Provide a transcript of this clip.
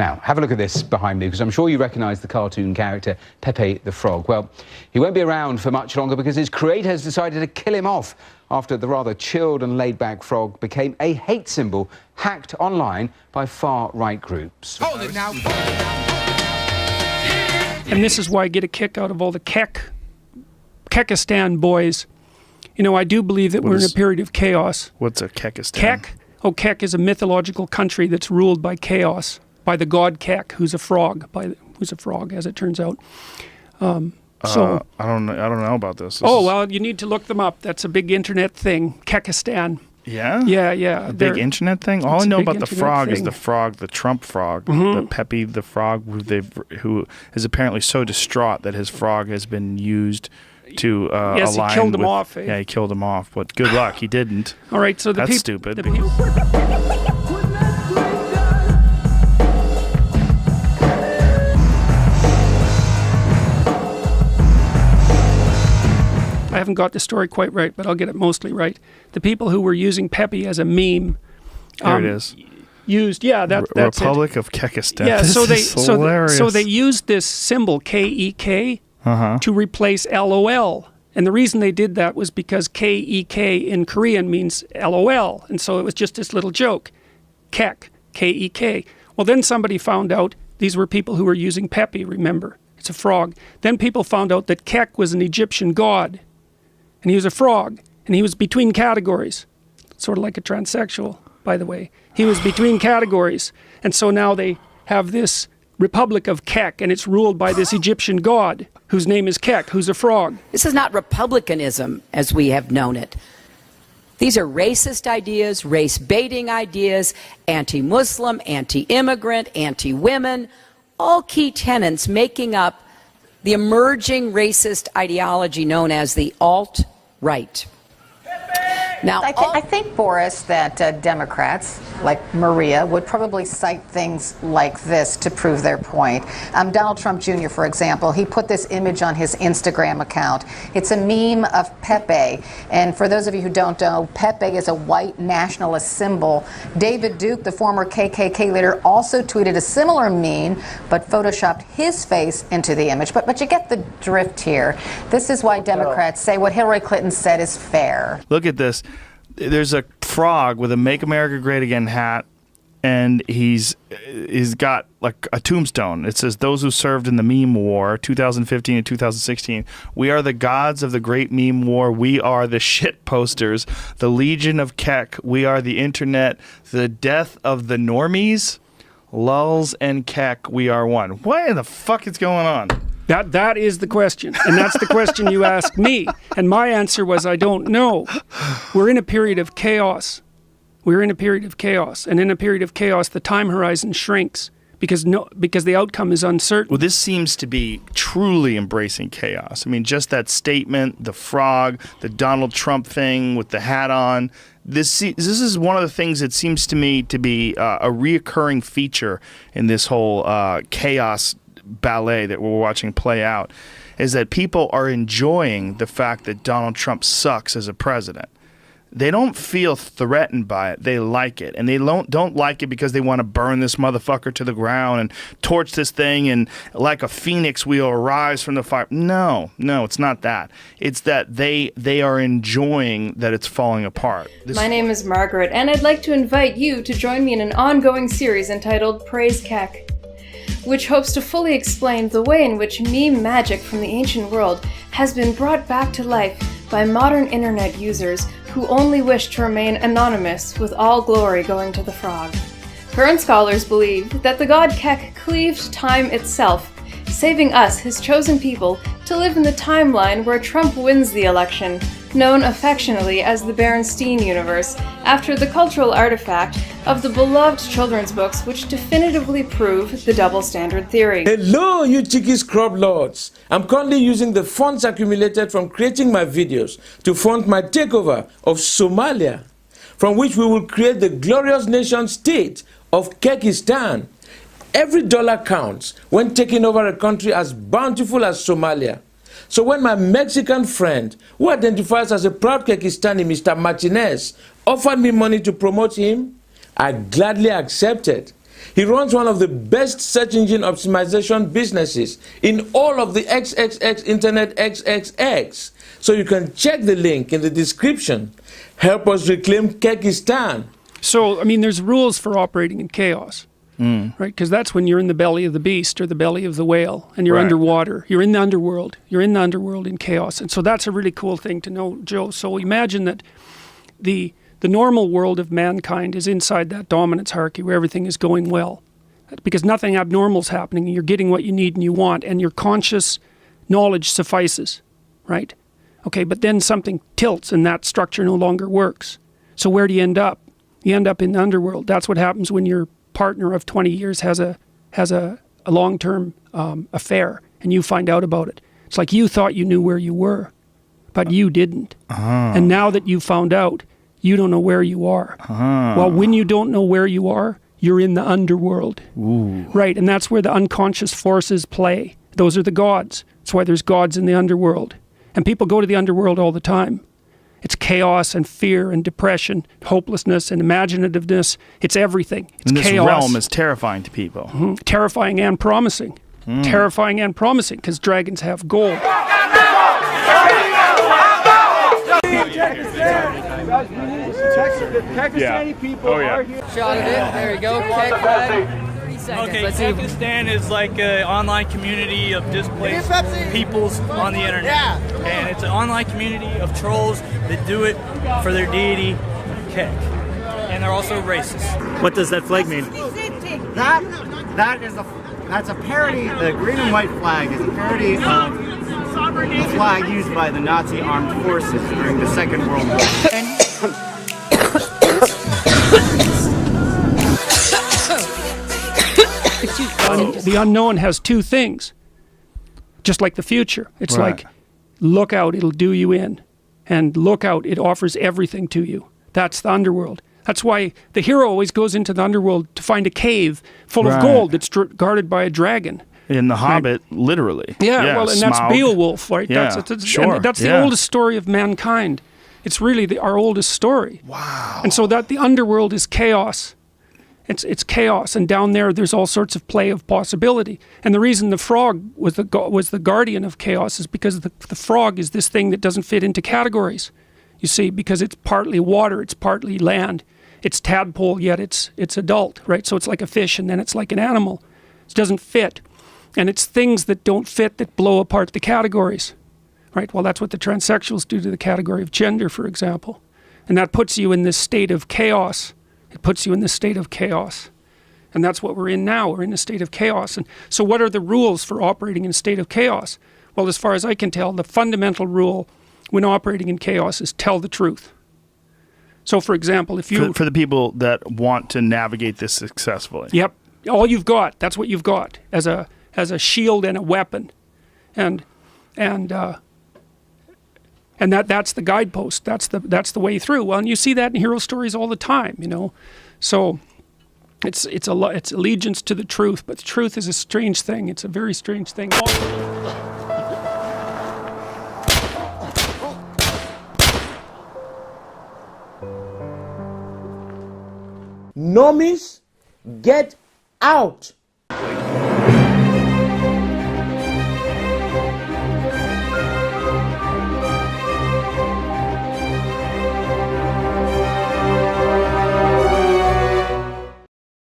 Now, have a look at this behind me, because I'm sure you recognise the cartoon character Pepe the Frog. Well, he won't be around for much longer because his creator has decided to kill him off after the rather chilled and laid-back frog became a hate symbol hacked online by far-right groups. Hold it now. And this is why I get a kick out of all the Kekistan boys. You know, I do believe that we're in a period of chaos. What's a Kekistan? Kek? Oh, Kek is a mythological country that's ruled by chaos, by the god Kek, who's a frog, who's a frog, as it turns out. I don't know about this. Well, you need to look them up. That's a big internet thing. Kekistan. Yeah? Yeah. A big internet thing? All I know about the frog is thing. the Trump frog, the Pepe the Frog, who is apparently so distraught that his frog has been used to yes, align he killed him with, off. Eh? Yeah, he killed him off, but good luck, he didn't. All right, so that's stupid. I haven't got the story quite right, but I'll get it mostly right. The people who were using Pepe as a meme. There it is. That's Republic it. of Kekistan. Yeah, this so they used this symbol KEK to replace LOL. And the reason they did that was because KEK in Korean means LOL. And so it was just this little joke. Kek, K-E-K. Well, then somebody found out these were people who were using Pepe, remember. It's a frog. Then people found out that Kek was an Egyptian god. And he was a frog. And he was between categories. Sort of like a transsexual, by the way. He was between categories. And so now they have this Republic of Kek, and it's ruled by this Egyptian god, whose name is Kek, who's a frog. This is not republicanism as we have known it. These are racist ideas, race-baiting ideas, anti-Muslim, anti-immigrant, anti-women, all key tenets making up the emerging racist ideology known as the alt-right. Now, I think, Boris, that Democrats, like Maria, would probably cite things like this to prove their point. Donald Trump Jr., for example, he put this image on his Instagram account. It's a meme of Pepe. And for those of you who don't know, Pepe is a white nationalist symbol. David Duke, the former KKK leader, also tweeted a similar meme, but photoshopped his face into the image. But you get the drift here. This is why Democrats say what Hillary Clinton said is fair. Look at this. There's a frog with a Make America Great Again hat, and he's got like a tombstone. It says, "Those who served in the meme war, 2015 and 2016. We are the gods of the great meme war. We are the shit posters. The Legion of Kek. We are the internet. The death of the normies. Lulz and Kek. We are one." What in the fuck is going on? That is the question, and that's the question you asked me, and my answer was I don't know. We're in a period of chaos. We're in a period of chaos, and in a period of chaos, the time horizon shrinks because the outcome is uncertain. Well, this seems to be truly embracing chaos. I mean, just that statement, the frog, the Donald Trump thing with the hat on. This is one of the things that seems to me to be a reoccurring feature in this whole chaos ballet that we're watching play out, is that people are enjoying the fact that Donald Trump sucks as a president. They don't feel threatened by it. They like it. And they don't like it because they want to burn this motherfucker to the ground and torch this thing, and like a phoenix we'll arise from the fire. No, it's not that. It's that they are enjoying that it's falling apart. My name is Margaret, and I'd like to invite you to join me in an ongoing series entitled Praise Kek, which hopes to fully explain the way in which meme magic from the ancient world has been brought back to life by modern internet users who only wish to remain anonymous, with all glory going to the frog. Current scholars believe that the god Kek cleaved time itself, saving us, his chosen people, to live in the timeline where Trump wins the election, known affectionately as the Berenstein universe, after the cultural artifact of the beloved children's books which definitively prove the double standard theory. Hello, you cheeky scrub lords. I'm currently using the funds accumulated from creating my videos to fund my takeover of Somalia, from which we will create the glorious nation state of Kekistan. Every dollar counts when taking over a country as bountiful as Somalia. So when my Mexican friend, who identifies as a proud Kekistani, Mr. Martinez, offered me money to promote him, I gladly accepted. He runs one of the best search engine optimization businesses in all of the XXX Internet XXX. So you can check the link in the description. Help us reclaim Kekistan. So, I mean, there's rules for operating in chaos, right? Because that's when you're in the belly of the beast or the belly of the whale and you're underwater. You're in the underworld. You're in the underworld in chaos. And so that's a really cool thing to know, Joe. So imagine that the normal world of mankind is inside that dominance hierarchy where everything is going well. Because nothing abnormal is happening. You're getting what you need and you want, and your conscious knowledge suffices, right? Okay, but then something tilts and that structure no longer works. So where do you end up? You end up in the underworld. That's what happens when your partner of 20 years has a long-term affair and you find out about it. It's like you thought you knew where you were, but you didn't. And now that you found out, you don't know where you are. Well, when you don't know where you are, you're in the underworld. Right, and that's where the unconscious forces play. Those are the gods. That's why there's gods in the underworld. And people go to the underworld all the time. It's chaos and fear and depression, hopelessness and imaginativeness. It's everything. It's and this chaos. realm is terrifying to people. Terrifying and promising. Terrifying and promising, because dragons have gold. Kekistani people are here. Shot of it. There you go. Okay, Kekistan is like an online community of displaced peoples on the internet. And it's an online community of trolls that do it for their deity, Kek. And they're also racist. What does that flag mean? That's a parody. The green and white flag is a parody of the flag used by the Nazi armed forces during the Second World War. The unknown has two things, just like the future. It's like, look out, it'll do you in. And look out, it offers everything to you. That's the underworld. That's why the hero always goes into the underworld to find a cave full of gold that's guarded by a dragon. In The Hobbit, literally. Yeah, well, and Smaug. that's Beowulf, right? Yeah, And that's the oldest story of mankind. It's really our oldest story. Wow. And so that the underworld is chaos. It's chaos, and down there's all sorts of play of possibility. And the reason the frog was the guardian of chaos is because the frog is this thing that doesn't fit into categories. You see, because it's partly water, it's partly land, it's tadpole, yet it's adult, right? So it's like a fish, and then it's like an animal. It doesn't fit, and it's things that don't fit that blow apart the categories, right? Well, that's what the transsexuals do to the category of gender, for example, and that puts you in this state of chaos. It puts you in this state of chaos. And that's what we're in now. We're in a state of chaos. And so what are the rules for operating in a state of chaos? Well, as far as I can tell, the fundamental rule when operating in chaos is tell the truth. So, for example, if you... For the people that want to navigate this successfully. Yep. All you've got, that's what you've got as a shield and a weapon. And that's the guidepost. That's the way through. Well, and you see that in hero stories all the time, you know. So it's allegiance to the truth, but the truth is a strange thing. It's a very strange thing. Normies, get out.